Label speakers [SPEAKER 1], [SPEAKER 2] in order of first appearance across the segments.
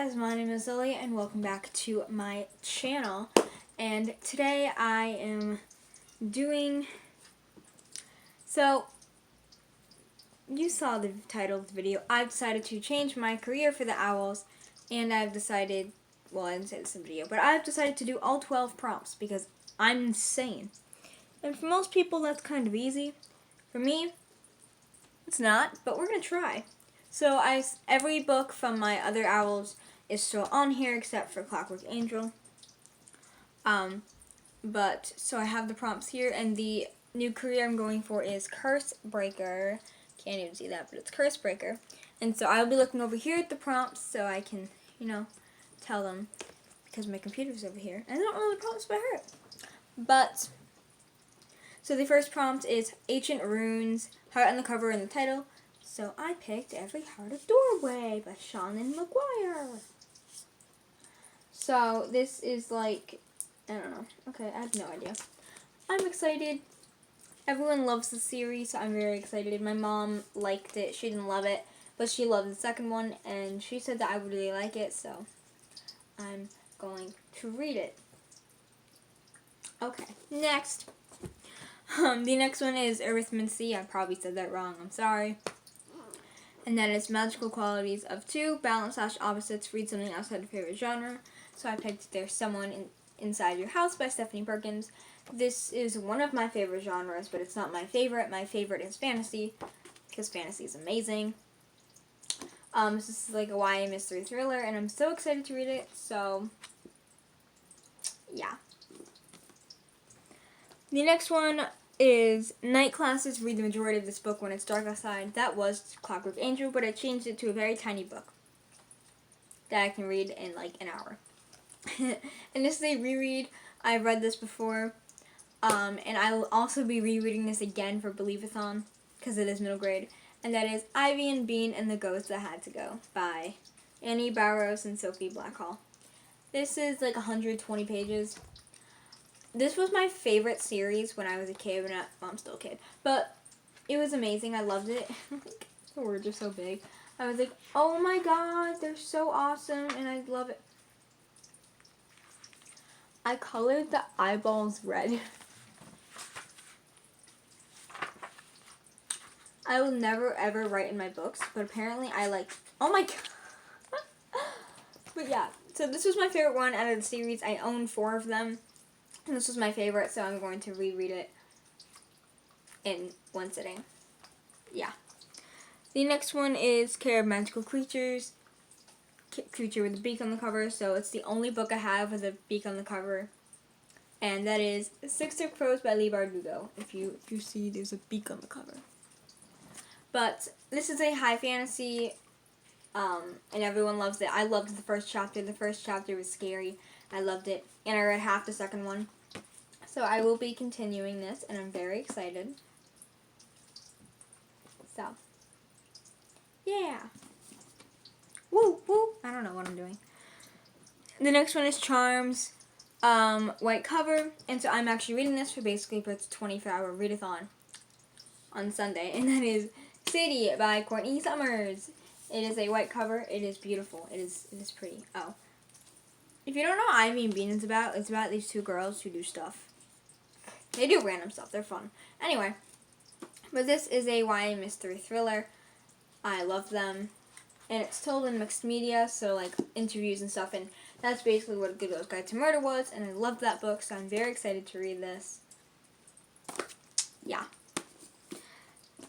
[SPEAKER 1] guys, my name is Lily and welcome back to my channel. And today I am doing, you saw the title of the video. I've decided to change my career for the owls, and I've decided, well, I didn't say this in the video, but I've decided to do all 12 prompts because I'm insane. And for most people that's kind of easy. For me, it's not, but we're going to try. So every book from my other owls is still on here except for Clockwork Angel. So I have the prompts here, and the new career I'm going for is Curse Breaker. Can't even see that, but it's Curse Breaker. And so I'll be looking over here at the prompts so I can, tell them, because my computer's over here. And I don't know the prompts by heart. So the first prompt is Ancient Runes, heart on the cover and the title. So I picked Every Heart a Doorway by Shannon McGuire. So this is like, I don't know. Okay, I have no idea. I'm excited. Everyone loves the series, so I'm very excited. My mom liked it. She didn't love it, but she loved the second one, and she said that I would really like it, so I'm going to read it. Okay, next. The next one is Arithmancy. I probably said that wrong. I'm sorry. And that is magical qualities of 2, balance/opposites, read something outside your favorite genre. So I picked There's Someone Inside Your House by Stephanie Perkins. This is one of my favorite genres, but it's not my favorite. My favorite is fantasy, because fantasy is amazing. This is like a YA mystery thriller, and I'm so excited to read it, so yeah. The next one is Night Classes. Read the majority of this book when it's dark outside. That was Clockwork Angel, but I changed it to a very tiny book that I can read in like an hour. And this is a reread. I've read this before, and I will also be rereading this again for Believeathon because it is middle grade. And that is Ivy and Bean and the Ghost That Had to Go by Annie Barrows and Sophie Blackhall. This is like 120 pages. This was my favorite series when I was a kid. I'm still a kid, but it was amazing. I loved it. The words are so big. I was like, oh my god, they're so awesome, and I love it. I colored the eyeballs red. I will never ever write in my books, but apparently oh my god. But yeah, so this was my favorite one out of the series. I own 4 of them. And this was my favorite, so I'm going to reread it in one sitting. Yeah. The next one is Care of Magical Creatures. Creature with a beak on the cover. So it's the only book I have with a beak on the cover. And that is Six of Crows by Leigh Bardugo. If you see, there's a beak on the cover. But this is a high fantasy, and everyone loves it. I loved the first chapter. The first chapter was scary. I loved it, and I read half the second one. So I will be continuing this, and I'm very excited. So, yeah. Woo, woo. I don't know what I'm doing. The next one is Charms, white cover, and so I'm actually reading this for basically Brit's 24-hour readathon on Sunday, and that is Sadie by Courtney Summers. It is a white cover. It is beautiful. It is pretty. Oh. If you don't know what Ivy and Bean is about, it's about these 2 girls who do stuff. They do random stuff. They're fun. Anyway, but this is a YA mystery thriller. I love them. And it's told in mixed media, so like interviews and stuff. And that's basically what A Good Girl's Guide to Murder was. And I loved that book, so I'm very excited to read this. Yeah.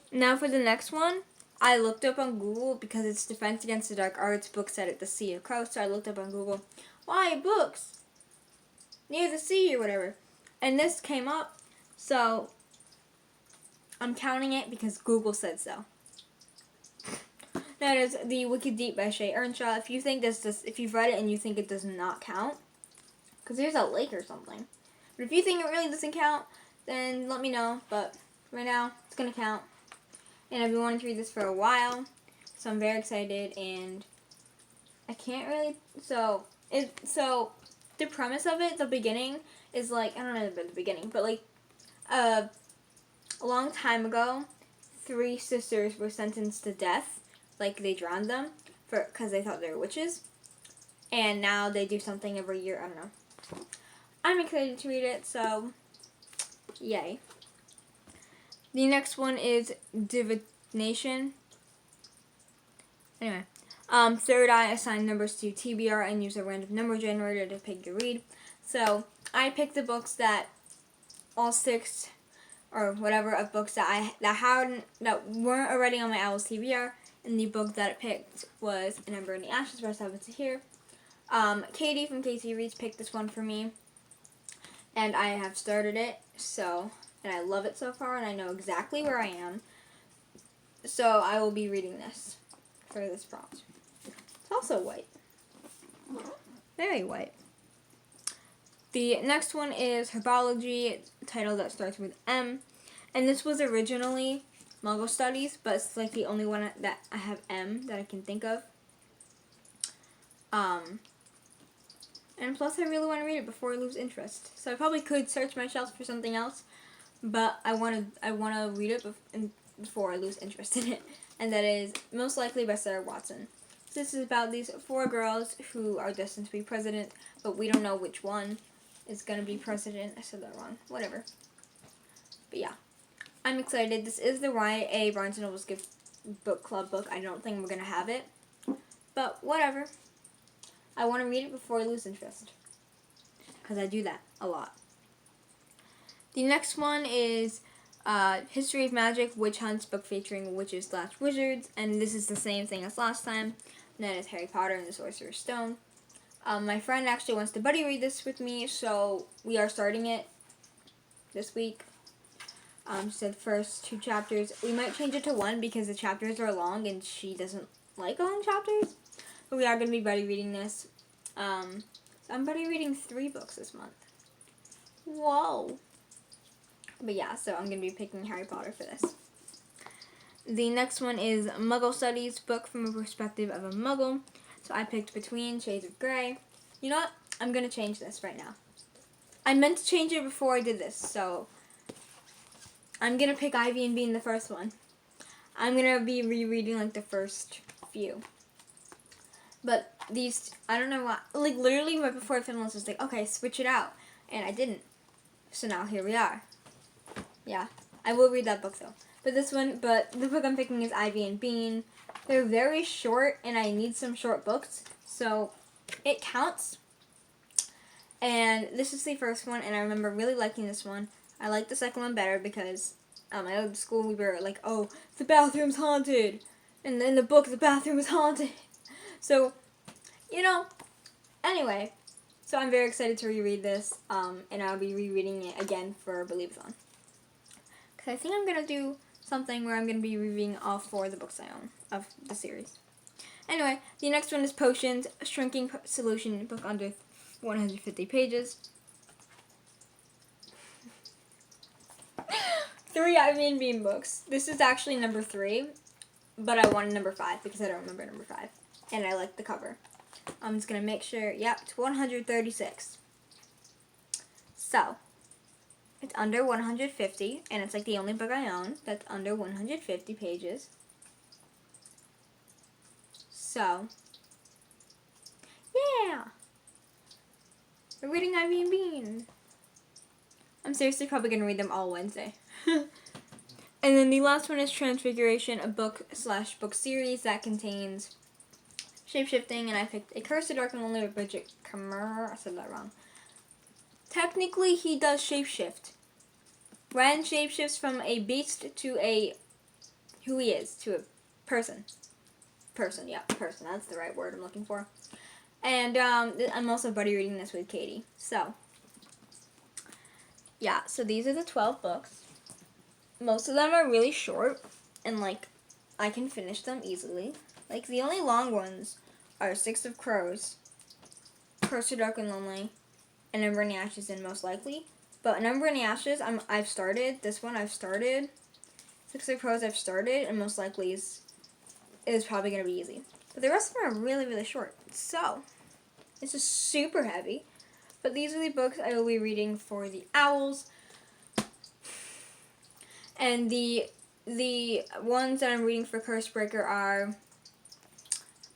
[SPEAKER 1] Now for the next one. I looked up on Google because it's Defense Against the Dark Arts book set at the Sea of Crows. So I looked up on Google, why books near the sea or whatever. And this came up, so I'm counting it because Google said so. That is The Wicked Deep by Shay Earnshaw. If you think if you've read it and you think it does not count, because there's a lake or something. But if you think it really doesn't count, then let me know. But right now, it's going to count. And I've been wanting to read this for a while, so I'm very excited, and I can't really, so the premise of it, the beginning, is like, I don't know about the beginning, but like, a long time ago, 3 sisters were sentenced to death, like they drowned them, because they thought they were witches, and now they do something every year. I don't know. I'm excited to read it, so yay. The next one is Divination. Anyway, third eye, assign numbers to TBR and use a random number generator to pick your read. So I picked the books that all 6 or whatever of books that weren't already on my Owls TBR, and the book that it picked was An Ember in the Ashes by Sabbath here. Katie from KT Reads picked this one for me, and I have started it, and I love it so far, and I know exactly where I am. So I will be reading this for this prompt. It's also white. Very white. The next one is Herbology, a title that starts with M. And this was originally Muggle Studies, but it's like the only one that I have M that I can think of. And plus I really want to read it before I lose interest. So I probably could search my shelves for something else, but I want to read it before I lose interest in it. And that is Most Likely by Sarah Watson. So this is about these 4 girls who are destined to be president, but we don't know which one is going to be president. I said that wrong. Whatever. But yeah. I'm excited. This is the YA Barnes & Noble's Gift Book Club book. I don't think we're going to have it. But whatever. I want to read it before I lose interest. Because I do that a lot. The next one is History of Magic, Witch Hunts, book featuring witches/wizards. And this is the same thing as last time. And that is Harry Potter and the Sorcerer's Stone. My friend actually wants to buddy read this with me, so we are starting it this week. She said first 2 chapters. We might change it to 1 because the chapters are long and she doesn't like long chapters. But we are going to be buddy reading this. So I'm buddy reading 3 books this month. Whoa. But yeah, so I'm going to be picking Harry Potter for this. The next one is Muggle Studies, book from a perspective of a Muggle. So I picked Between Shades of Grey. You know what? I'm going to change this right now. I meant to change it before I did this, so I'm going to pick Ivy and Bean, the first one. I'm going to be rereading, like, the first few. But these, I don't know why, like, literally right before I filmed this, I was like, okay, switch it out. And I didn't. So now here we are. Yeah, I will read that book, though. But the book I'm picking is Ivy and Bean. They're very short, and I need some short books, so it counts. And this is the first one, and I remember really liking this one. I like the second one better because at school we were like, oh, the bathroom's haunted. And in the book, the bathroom was haunted. So, anyway. So I'm very excited to reread this, and I'll be rereading it again for Believeathon. Because I think I'm going to do something where I'm going to be rereading all 4 of the books I own of the series. Anyway, the next one is Potions, a shrinking solution book under 150 pages. 3 Ivy and Bean books. This is actually number 3, but I wanted number 5 because I don't remember number 5. And I like the cover. I'm just going to make sure, yep, it's 136. So, it's under 150, and it's like the only book I own that's under 150 pages. So, yeah! We're reading Ivy and Bean. I'm seriously probably going to read them all Wednesday. And then the last one is Transfiguration, a book/book series that contains shapeshifting, and I picked A Curse of Dark and Lonely by Bridget Kammer. I said that wrong. Technically, he does shapeshift. Ren shapeshifts from a beast to who he is, to a person. Person, that's the right word I'm looking for. And I'm also buddy reading this with Katie. So, yeah, so these are the 12 books. Most of them are really short, and, like, I can finish them easily. Like, the only long ones are 6 of Crows, Curse of Dark and Lonely, and Ember in the Ashes, and Most Likely. But Ember in the Ashes, I've started. This one I've started. 6 of Crows I've started, and Most Likely is probably going to be easy. But the rest of them are really, really short. So, it's just super heavy. But these are the books I will be reading for the Owls. And the ones that I'm reading for Cursebreaker are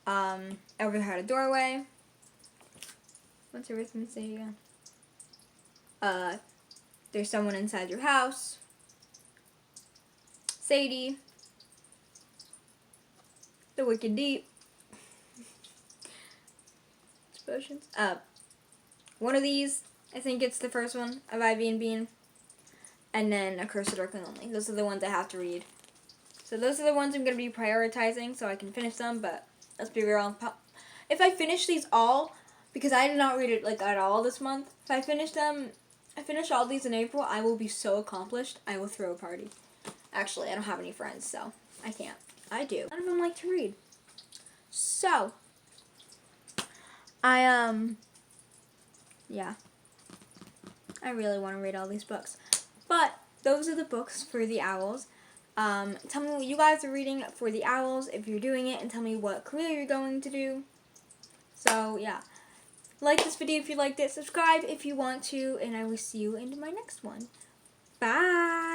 [SPEAKER 1] Over the Heart of Doorway, What's the rhythm say again? There's someone inside your house. Sadie. The Wicked Deep. Potions. One of these, I think it's the first one of Ivy and Bean. And then A Curse of Dark and Lonely. Those are the ones I have to read. So those are the ones I'm going to be prioritizing so I can finish them, but let's be real. If I finish these all, because I did not read it like at all this month, if I finish all these in April, I will be so accomplished, I will throw a party. Actually, I don't have any friends, so I can't. I do. None of them like to read. So, yeah. I really want to read all these books. But those are the books for the owls. Tell me what you guys are reading for the owls if you're doing it, and tell me what career you're going to do. So, yeah. Like this video if you liked it. Subscribe if you want to, and I will see you in my next one. Bye!